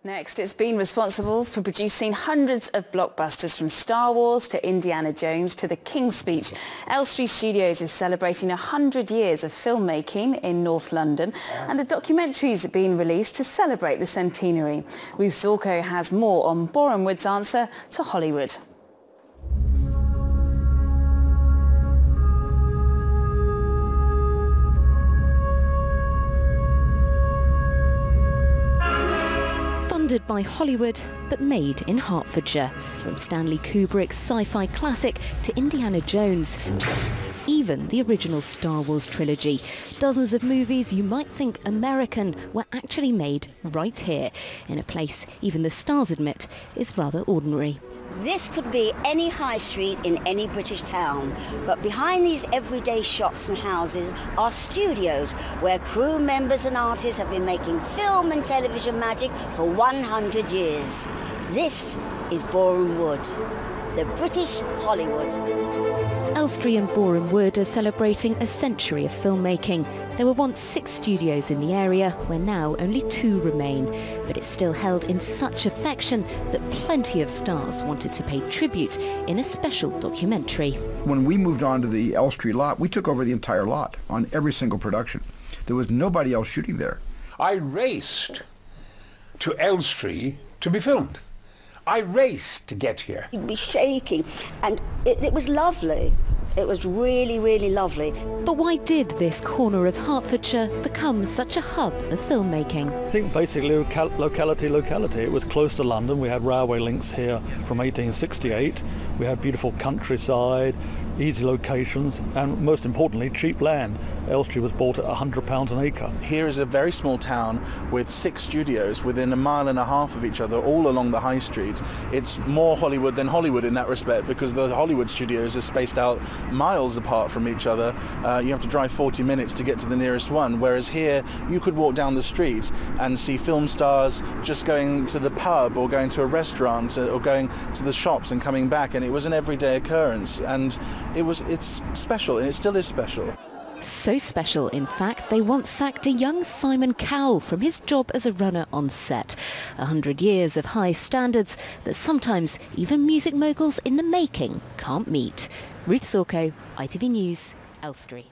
Next, it's been responsible for producing hundreds of blockbusters from Star Wars to Indiana Jones to The King's Speech. Elstree Studios is celebrating 100 years of filmmaking in North London, and a documentary is being released to celebrate the centenary. Ruth Zorko has more on Boreham Wood's answer to Hollywood. Funded by Hollywood, but made in Hertfordshire. From Stanley Kubrick's sci-fi classic to Indiana Jones, even the original Star Wars trilogy. Dozens of movies you might think American were actually made right here, in a place even the stars admit is rather ordinary. This could be any high street in any British town, but behind these everyday shops and houses are studios where crew members and artists have been making film and television magic for 100 years. This is Boreham Wood, the British Hollywood. Elstree and Boreham Wood are celebrating a century of filmmaking. There were once 6 studios in the area, where now only 2 remain. But it's still held in such affection that plenty of stars wanted to pay tribute in a special documentary. When we moved on to the Elstree lot, we took over the entire lot on every single production. There was nobody else shooting there. I raced to Elstree to be filmed. I raced to get here. You'd be shaking, and it was lovely. It was really, really lovely. But why did this corner of Hertfordshire become such a hub of filmmaking? I think basically locality. It was close to London. We had railway links here from 1868. We had beautiful countryside, easy locations, and most importantly, cheap land. Elstree was bought at £100 an acre. Here is a very small town with 6 studios within a mile and a half of each other, all along the high street. It's more Hollywood than Hollywood in that respect, because the Hollywood studios are spaced out miles apart from each other. You have to drive 40 minutes to get to the nearest one, whereas here you could walk down the street and see film stars just going to the pub or going to a restaurant or going to the shops and coming back, and it was an everyday occurrence, and it's special, and it still is special. So special, in fact, they once sacked a young Simon Cowell from his job as a runner on set. 100 years of high standards that sometimes even music moguls in the making can't meet. Ruth Zorko, ITV News, Elstree.